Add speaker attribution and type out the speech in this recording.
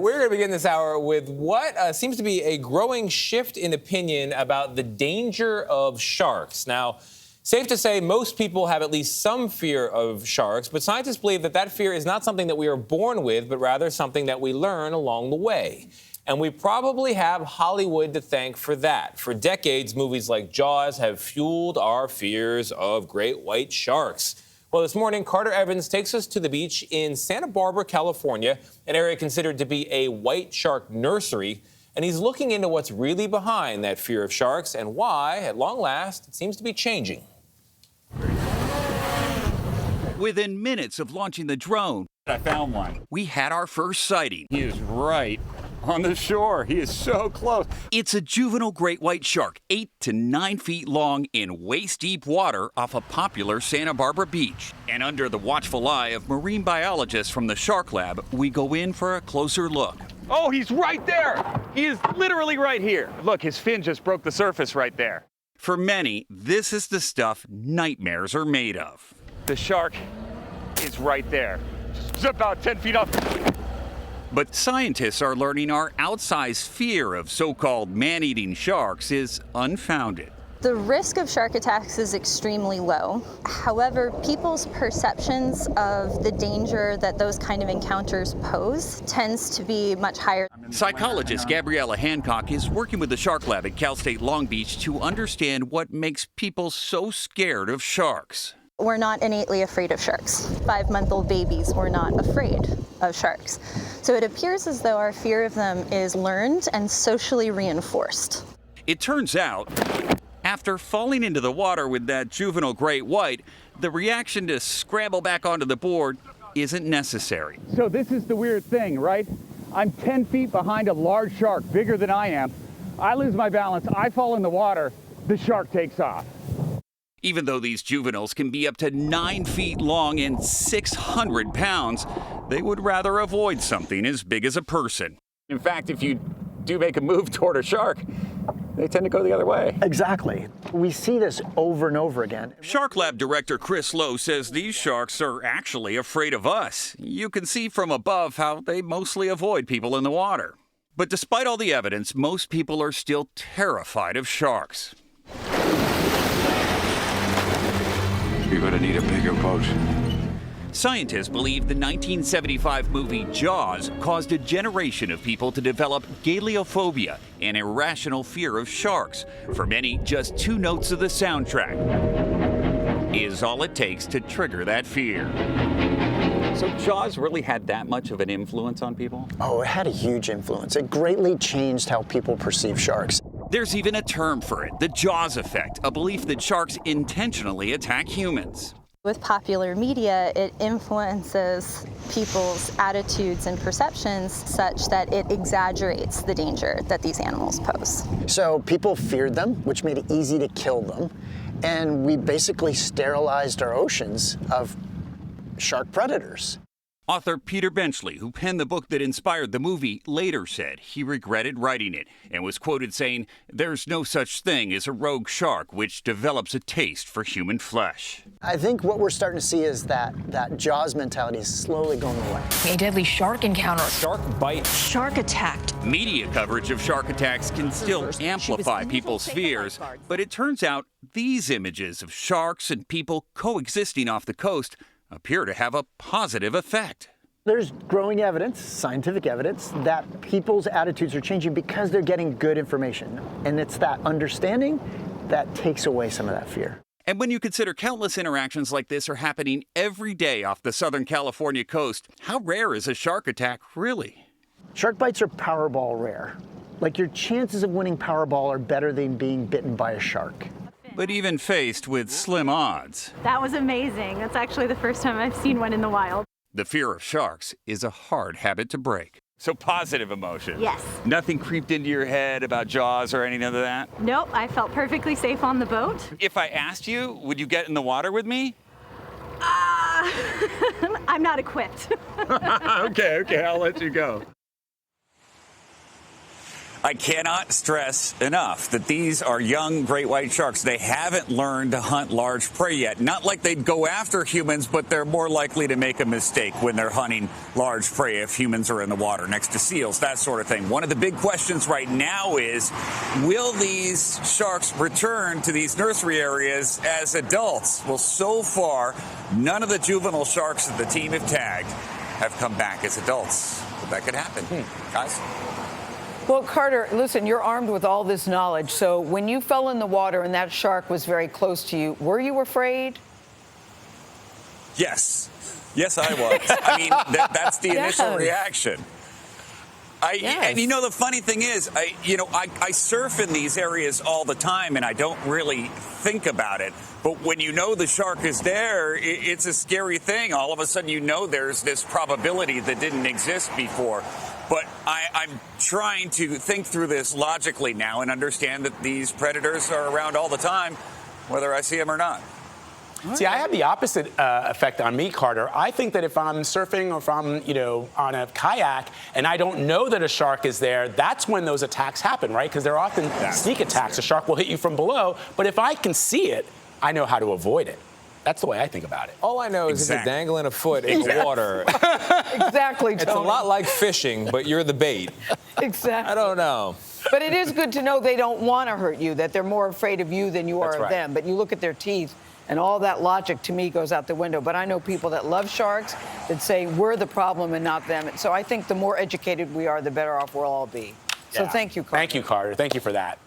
Speaker 1: We're going to begin this hour with what seems to be a growing shift in opinion about the danger of sharks. Now, safe to say most people have at least some fear of sharks, but scientists believe that that fear is not something that we are born with, but rather something that we learn along the way. And we probably have Hollywood to thank for that. For decades, movies like Jaws have fueled our fears of great white sharks. Well, this morning, Carter Evans takes us to the beach in Santa Barbara, California, an area considered to be a white shark nursery. And he's looking into what's really behind that fear of sharks and why, at long last, it seems to be changing.
Speaker 2: Within minutes of launching the drone,
Speaker 3: I found one.
Speaker 2: We had our first sighting.
Speaker 3: He is right on the shore. He is so close.
Speaker 2: It's a juvenile great white shark, 8 to 9 feet long in waist-deep water off a popular Santa Barbara beach. And under the watchful eye of marine biologists from the Shark Lab, we go in for a closer look.
Speaker 3: Oh, he's right there. He is literally right here. Look, his fin just broke the surface right there.
Speaker 2: For many, this is the stuff nightmares are made of.
Speaker 3: The shark is right there. Just about 10 feet off.
Speaker 2: But scientists are learning our outsized fear of so-called man-eating sharks is unfounded.
Speaker 4: The risk of shark attacks is extremely low. However, people's perceptions of the danger that those kind of encounters pose tends to be much higher.
Speaker 2: Psychologist Gabriella Hancock is working with the Shark Lab at Cal State Long Beach to understand what makes people so scared of sharks.
Speaker 4: We're not innately afraid of sharks. 5-month-old babies were not afraid of sharks. So it appears as though our fear of them is learned and socially reinforced.
Speaker 2: It turns out, after falling into the water with that juvenile great white, the reaction to scramble back onto the board isn't necessary.
Speaker 3: So this is the weird thing, right? I'm 10 feet behind a large shark, bigger than I am. I lose my balance, I fall in the water, the shark takes off.
Speaker 2: Even though these juveniles can be up to 9 feet long and 600 pounds, they would rather avoid something as big as a person.
Speaker 3: In fact, if you do make a move toward a shark, they tend to go the other way.
Speaker 5: Exactly. We see this over and over again.
Speaker 2: Shark Lab director Chris Lowe says these sharks are actually afraid of us. You can see from above how they mostly avoid people in the water. But despite all the evidence, most people are still terrified of sharks.
Speaker 6: You're going to need a bigger boat.
Speaker 2: Scientists believe the 1975 movie Jaws caused a generation of people to develop galeophobia, an irrational fear of sharks. For many, just 2 notes of the soundtrack is all it takes to trigger that fear.
Speaker 7: So Jaws really had that much of an influence on people?
Speaker 5: Oh, it had a huge influence. It greatly changed how people perceive sharks.
Speaker 2: There's even a term for it, the Jaws effect, a belief that sharks intentionally attack humans.
Speaker 4: With popular media, it influences people's attitudes and perceptions such that it exaggerates the danger that these animals pose.
Speaker 5: So people feared them, which made it easy to kill them. And we basically sterilized our oceans of shark predators.
Speaker 2: Author Peter Benchley, who penned the book that inspired the movie, later said he regretted writing it and was quoted saying, "There's no such thing as a rogue shark which develops a taste for human flesh."
Speaker 5: I think what we're starting to see is that Jaws mentality is slowly going away.
Speaker 8: A deadly shark encounter.
Speaker 1: Shark bite.
Speaker 8: Shark attacked.
Speaker 2: Media coverage of shark attacks can still amplify people's fears, but it turns out these images of sharks and people coexisting off the coast appear to have a positive effect.
Speaker 5: There's growing evidence, scientific evidence, that people's attitudes are changing because they're getting good information. And it's that understanding that takes away some of that fear.
Speaker 2: And when you consider countless interactions like this are happening every day off the Southern California coast, how rare is a shark attack really?
Speaker 5: Shark bites are Powerball rare. Like your chances of winning Powerball are better than being bitten by a shark.
Speaker 2: But even faced with slim odds,
Speaker 9: that was amazing. That's actually the first time I've seen one in the wild.
Speaker 2: the fear of sharks is a hard habit to break.
Speaker 3: So positive emotion.
Speaker 9: Yes.
Speaker 3: Nothing creeped into your head about Jaws or anything of that?
Speaker 9: Nope, I felt perfectly safe on the boat.
Speaker 3: If I asked you, would you get in the water with me?
Speaker 9: I'm not equipped.
Speaker 3: Okay, I'll let you go.
Speaker 2: I cannot stress enough that these are young great white sharks. They haven't learned to hunt large prey yet. Not like they'd go after humans, but they're more likely to make a mistake when they're hunting large prey if humans are in the water next to seals, that sort of thing. One of the big questions right now is, will these sharks return to these nursery areas as adults? Well, so far, none of the juvenile sharks that the team have tagged have come back as adults. But that could happen. Guys?
Speaker 10: Well, Carter, listen, you're armed with all this knowledge. So when you fell in the water and that shark was very close to you, were you afraid?
Speaker 2: Yes. Yes, I was. I mean, that's the initial reaction. And you know, the funny thing is, I surf in these areas all the time and I don't really think about it. But when you know the shark is there, it's a scary thing. All of a sudden, you know there's this probability that didn't exist before. But I'm trying to think through this logically now and understand that these predators are around all the time, whether I see them or not.
Speaker 11: See, I have the opposite effect on me, Carter. I think that if I'm surfing or if I'm, on a kayak and I don't know that a shark is there, that's when those attacks happen, right? Because they're often sneak attacks. A shark will hit you from below. But if I can see it, I know how to avoid it. That's the way I think about it.
Speaker 1: All I know is if you're dangling a foot in the water.
Speaker 10: Exactly, Tony.
Speaker 1: It's a lot like fishing, but you're the bait.
Speaker 10: Exactly.
Speaker 1: I don't know.
Speaker 10: But it is good to know they don't want to hurt you, that they're more afraid of you than you are of them. But you look at their teeth, and all that logic, to me, goes out the window. But I know people that love sharks that say we're the problem and not them. So I think the more educated we are, the better off we'll all be. So thank you, Carter.
Speaker 11: Thank you, Carter. Thank you for that.